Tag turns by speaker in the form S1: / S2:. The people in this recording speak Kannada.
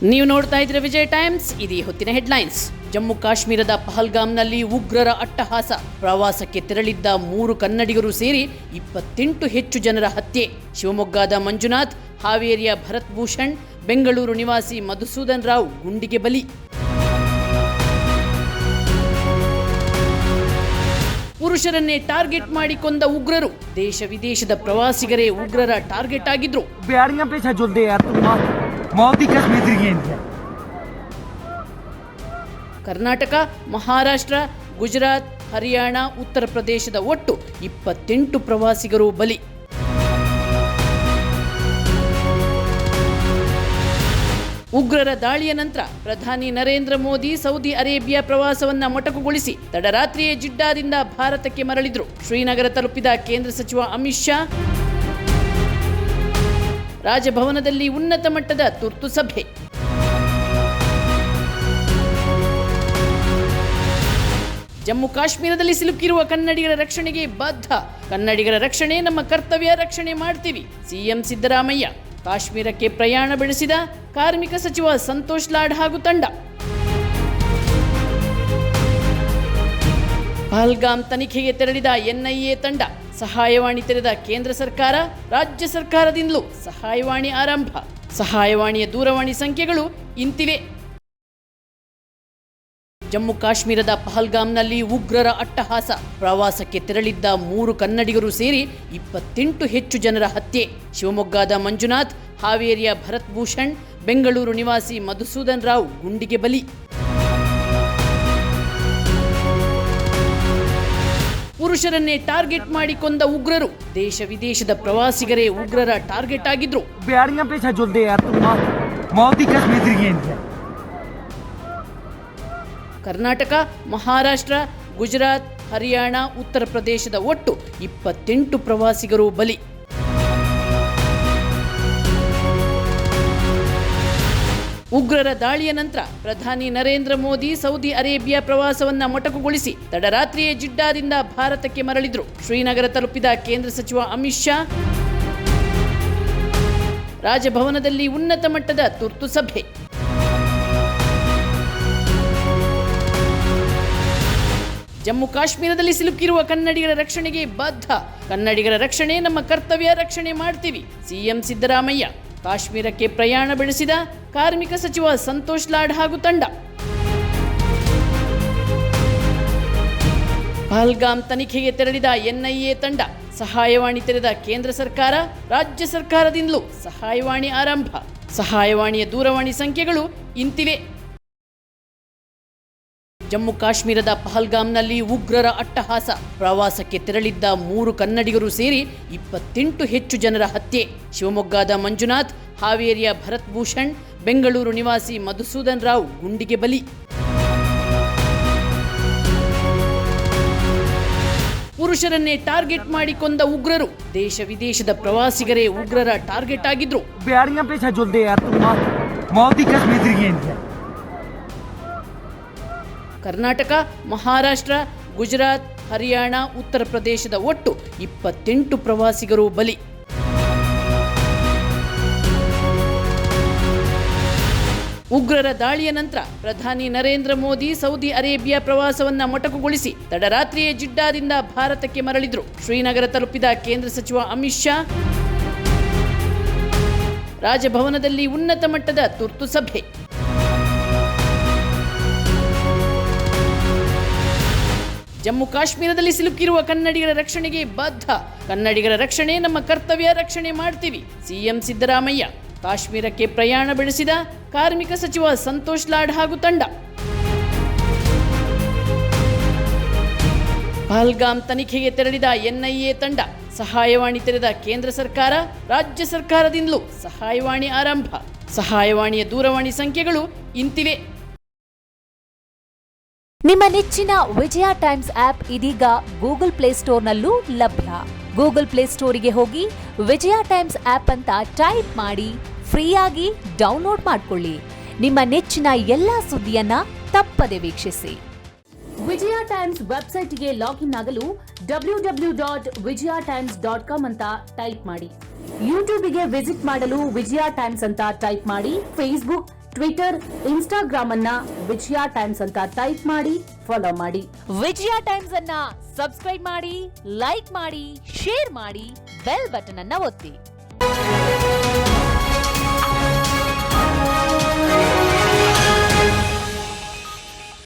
S1: ನೀವು ನೋಡ್ತಾ ಇದ್ದೀರಾ ವಿಜಯ್ ಟೈಮ್ಸ್. ಇದೀ ಹೊತ್ತಿನ ಹೆಡ್ಲೈನ್ಸ್. ಜಮ್ಮು ಕಾಶ್ಮೀರದ ಪಹಲ್ಗಾಮ್ನಲ್ಲಿ ಉಗ್ರರ ಅಟ್ಟಹಾಸ. ಪ್ರವಾಸಕ್ಕೆ ತೆರಳಿದ್ದ 3 ಕನ್ನಡಿಗರು ಸೇರಿ 28 ಹೆಚ್ಚು ಜನರ ಹತ್ಯೆ. ಶಿವಮೊಗ್ಗದ ಮಂಜುನಾಥ್, ಹಾವೇರಿಯ ಭರತ್ ಭೂಷಣ್, ಬೆಂಗಳೂರು ನಿವಾಸಿ ಮಧುಸೂದನ್ ರಾವ್ ಗುಂಡಿಗೆ ಬಲಿ. ಪುರುಷರನ್ನೇ ಟಾರ್ಗೆಟ್ ಮಾಡಿ ಕೊಂದ ಉಗ್ರರು. ದೇಶ ವಿದೇಶದ ಪ್ರವಾಸಿಗರೇ ಉಗ್ರರ ಟಾರ್ಗೆಟ್ ಆಗಿದ್ರು. ಕರ್ನಾಟಕ, ಮಹಾರಾಷ್ಟ್ರ, ಗುಜರಾತ್, ಹರಿಯಾಣ, ಉತ್ತರ ಪ್ರದೇಶದ ಒಟ್ಟು 28 ಪ್ರವಾಸಿಗರು ಬಲಿ. ಉಗ್ರರ ದಾಳಿಯ ನಂತರ ಪ್ರಧಾನಿ ನರೇಂದ್ರ ಮೋದಿ ಸೌದಿ ಅರೇಬಿಯಾ ಪ್ರವಾಸವನ್ನ ಮೊಟಕುಗೊಳಿಸಿ ತಡರಾತ್ರಿಯೇ ಜಿಡ್ಡಾದಿಂದ ಭಾರತಕ್ಕೆ ಮರಳಿದ್ರು. ಶ್ರೀನಗರ ತಲುಪಿದ ಕೇಂದ್ರ ಸಚಿವ ಅಮಿತ್ ಶಾ. ರಾಜಭವನದಲ್ಲಿ ಉನ್ನತ ಮಟ್ಟದ ತುರ್ತು ಸಭೆ. ಜಮ್ಮು ಕಾಶ್ಮೀರದಲ್ಲಿ ಸಿಲುಕಿರುವ ಕನ್ನಡಿಗರ ರಕ್ಷಣೆಗೆ ಬದ್ಧ. ಕನ್ನಡಿಗರ ರಕ್ಷಣೆ ನಮ್ಮ ಕರ್ತವ್ಯ, ರಕ್ಷಣೆ ಮಾಡ್ತೀವಿ. ಸಿಎಂ ಸಿದ್ದರಾಮಯ್ಯ. ಕಾಶ್ಮೀರಕ್ಕೆ ಪ್ರಯಾಣ ಬೆಳೆಸಿದ ಕಾರ್ಮಿಕ ಸಚಿವ ಸಂತೋಷ್ ಲಾಡ್ ಹಾಗೂ ತಂಡ. ಪಹಲ್ಗಾಮ್ ತನಿಖೆಗೆ ತೆರಳಿದ ಎನ್ಐಎ ತಂಡ. ಸಹಾಯವಾಣಿ ತೆರೆದ ಕೇಂದ್ರ ಸರ್ಕಾರ. ರಾಜ್ಯ ಸರ್ಕಾರದಿಂದಲೂ ಸಹಾಯವಾಣಿ ಆರಂಭ. ಸಹಾಯವಾಣಿಯ ದೂರವಾಣಿ ಸಂಖ್ಯೆಗಳು ಇಂತಿವೆ. ಜಮ್ಮು ಕಾಶ್ಮೀರದ ಪಹಲ್ಗಾಮ್ನಲ್ಲಿ ಉಗ್ರರ ಅಟ್ಟಹಾಸ. ಪ್ರವಾಸಕ್ಕೆ ತೆರಳಿದ್ದ 3 ಕನ್ನಡಿಗರು ಸೇರಿ 28 ಹೆಚ್ಚು ಜನರ ಹತ್ಯೆ. ಶಿವಮೊಗ್ಗದ ಮಂಜುನಾಥ್, ಹಾವೇರಿಯ ಭರತ್ ಭೂಷಣ್, ಬೆಂಗಳೂರು ನಿವಾಸಿ ಮಧುಸೂದನ್ ರಾವ್ ಗುಂಡಿಗೆ ಬಲಿ. ಪುರುಷರನ್ನೇ ಟಾರ್ಗೆಟ್ ಮಾಡಿ ಕೊಂದ ಉಗ್ರರು. ದೇಶ ವಿದೇಶದ ಪ್ರವಾಸಿಗರೇ ಉಗ್ರರ ಟಾರ್ಗೆಟ್ ಆಗಿದ್ರು. ಕರ್ನಾಟಕ, ಮಹಾರಾಷ್ಟ್ರ, ಗುಜರಾತ್, ಹರಿಯಾಣ, ಉತ್ತರ ಪ್ರದೇಶದ ಒಟ್ಟು 28 ಪ್ರವಾಸಿಗರು ಬಲಿ. ಉಗ್ರರ ದಾಳಿಯ ನಂತರ ಪ್ರಧಾನಿ ನರೇಂದ್ರ ಮೋದಿ ಸೌದಿ ಅರೇಬಿಯಾ ಪ್ರವಾಸವನ್ನ ಮೊಟಕುಗೊಳಿಸಿ ತಡರಾತ್ರಿಯೇ ಜಿಡ್ಡಾದಿಂದ ಭಾರತಕ್ಕೆ ಮರಳಿದ್ರು. ಶ್ರೀನಗರ ತಲುಪಿದ ಕೇಂದ್ರ ಸಚಿವ ಅಮಿತ್ ಶಾ. ರಾಜಭವನದಲ್ಲಿ ಉನ್ನತ ಮಟ್ಟದ ತುರ್ತು ಸಭೆ. ಜಮ್ಮು ಕಾಶ್ಮೀರದಲ್ಲಿ ಸಿಲುಕಿರುವ ಕನ್ನಡಿಗರ ರಕ್ಷಣೆಗೆ ಬದ್ಧ. ಕನ್ನಡಿಗರ ರಕ್ಷಣೆ ನಮ್ಮ ಕರ್ತವ್ಯ, ರಕ್ಷಣೆ ಮಾಡ್ತೀವಿ. ಸಿಎಂ ಸಿದ್ದರಾಮಯ್ಯ. ಕಾಶ್ಮೀರಕ್ಕೆ ಪ್ರಯಾಣ ಬೆಳೆಸಿದ ಕಾರ್ಮಿಕ ಸಚಿವ ಸಂತೋಷ್ ಲಾಡ್ ಹಾಗೂ ತಂಡ. ಪಹಲ್ಗಾಮ್ ತನಿಖೆಗೆ ತೆರಳಿದ ಎನ್ಐಎ ತಂಡ. ಸಹಾಯವಾಣಿ ತೆರೆದ ಕೇಂದ್ರ ಸರ್ಕಾರ. ರಾಜ್ಯ ಸರ್ಕಾರದಿಂದಲೂ ಸಹಾಯವಾಣಿ ಆರಂಭ. ಸಹಾಯವಾಣಿಯ ದೂರವಾಣಿ ಸಂಖ್ಯೆಗಳು ಇಂತಿವೆ. ಜಮ್ಮು ಕಾಶ್ಮೀರದ ಪಹಲ್ಗಾಮ್ನಲ್ಲಿ ಉಗ್ರರ ಅಟ್ಟಹಾಸ. ಪ್ರವಾಸಕ್ಕೆ ತೆರಳಿದ್ದ 3 ಕನ್ನಡಿಗರು ಸೇರಿ 28 ಹೆಚ್ಚು ಜನರ ಹತ್ಯೆ. ಶಿವಮೊಗ್ಗದ ಮಂಜುನಾಥ್, ಹಾವೇರಿಯ ಭರತ್ ಭೂಷಣ್, ಬೆಂಗಳೂರು ನಿವಾಸಿ ಮಧುಸೂದನ್ ರಾವ್ ಗುಂಡಿಗೆ ಬಲಿ. ಪುರುಷರನ್ನೇ ಟಾರ್ಗೆಟ್ ಮಾಡಿ ಕೊಂದ ಉಗ್ರರು. ದೇಶ ವಿದೇಶದ ಪ್ರವಾಸಿಗರೇ ಉಗ್ರರ ಟಾರ್ಗೆಟ್ ಆಗಿದ್ರು. ಕರ್ನಾಟಕ, ಮಹಾರಾಷ್ಟ್ರ, ಗುಜರಾತ್, ಹರಿಯಾಣ, ಉತ್ತರ ಪ್ರದೇಶದ ಒಟ್ಟು 28 ಪ್ರವಾಸಿಗರು ಬಲಿ. ಉಗ್ರರ ದಾಳಿಯ ನಂತರ ಪ್ರಧಾನಿ ನರೇಂದ್ರ ಮೋದಿ ಸೌದಿ ಅರೇಬಿಯಾ ಪ್ರವಾಸವನ್ನ ಮೊಟಕುಗೊಳಿಸಿ ತಡರಾತ್ರಿಯೇ ಜಿಡ್ಡಾದಿಂದ ಭಾರತಕ್ಕೆ ಮರಳಿದ್ರು. ಶ್ರೀನಗರ ತಲುಪಿದ ಕೇಂದ್ರ ಸಚಿವ ಅಮಿತ್ ಶಾ. ರಾಜಭವನದಲ್ಲಿ ಉನ್ನತ ಮಟ್ಟದ ತುರ್ತು ಸಭೆ. ಜಮ್ಮು ಕಾಶ್ಮೀರದಲ್ಲಿ ಸಿಲುಕಿರುವ ಕನ್ನಡಿಗರ ರಕ್ಷಣೆಗೆ ಬದ್ಧ. ಕನ್ನಡಿಗರ ರಕ್ಷಣೆ ನಮ್ಮ ಕರ್ತವ್ಯ, ರಕ್ಷಣೆ ಮಾಡ್ತೀವಿ. ಸಿಎಂ ಸಿದ್ದರಾಮಯ್ಯ. ಕಾಶ್ಮೀರಕ್ಕೆ ಪ್ರಯಾಣ ಬೆಳೆಸಿದ ಕಾರ್ಮಿಕ ಸಚಿವ ಸಂತೋಷ್ ಲಾಡ್ ಹಾಗೂ ತಂಡ. ಪಹಲ್ಗಾಮ್ ತನಿಖೆಗೆ ತೆರಳಿದ ಎನ್ಐಎ ತಂಡ. ಸಹಾಯವಾಣಿ ತೆರೆದ ಕೇಂದ್ರ ಸರ್ಕಾರ. ರಾಜ್ಯ ಸರ್ಕಾರದಿಂದಲೂ ಸಹಾಯವಾಣಿ ಆರಂಭ. ಸಹಾಯವಾಣಿಯ ದೂರವಾಣಿ ಸಂಖ್ಯೆಗಳು ಇಂತಿವೆ.
S2: ನಿಮ್ಮ ನೆಚ್ಚಿನ ವಿಜಯ ಟೈಮ್ಸ್ ಆಪ್ ಇದೀಗ ಗೂಗಲ್ ಪ್ಲೇಸ್ಟೋರ್ನಲ್ಲೂ ಲಭ್ಯ. ಗೂಗಲ್ ಪ್ಲೇಸ್ಟೋರಿಗೆ ಹೋಗಿ ವಿಜಯ ಟೈಮ್ಸ್ ಆಪ್ ಅಂತ ಟೈಪ್ ಮಾಡಿ ಫ್ರೀಯಾಗಿ ಡೌನ್ಲೋಡ್ ಮಾಡಿಕೊಳ್ಳಿ. ನಿಮ್ಮ ನೆಚ್ಚಿನ ಎಲ್ಲಾ ಸುದ್ದಿಯನ್ನ ತಪ್ಪದೆ ವೀಕ್ಷಿಸಿ. ವಿಜಯ ಟೈಮ್ಸ್ ವೆಬ್ಸೈಟ್ಗೆ ಲಾಗಿನ್ ಆಗಲು www.vijayatimes.com ಅಂತ ಟೈಪ್ ಮಾಡಿ. ಯೂಟ್ಯೂಬ್ಗೆ ವಿಸಿಟ್ ಮಾಡಲು ವಿಜಯ ಟೈಮ್ಸ್ ಅಂತ ಟೈಪ್ ಮಾಡಿ. ಫೇಸ್ಬುಕ್,
S3: ಟ್ವಿಟರ್, ಇನ್ಸ್ಟಾಗ್ರಾಮ್ ಅನ್ನ ವಿಜಯ ಟೈಮ್ಸ್ ಅಂತ ಟೈಪ್ ಮಾಡಿ ಫಾಲೋ ಮಾಡಿ.
S2: ವಿಜಯ ಟೈಮ್ಸ್ ಅನ್ನ ಸಬ್ಸ್ಕ್ರೈಬ್ ಮಾಡಿ, ಲೈಕ್ ಮಾಡಿ, ಶೇರ್ ಮಾಡಿ, ಬೆಲ್ ಬಟನ್ ಅನ್ನ ಒತ್ತಿ.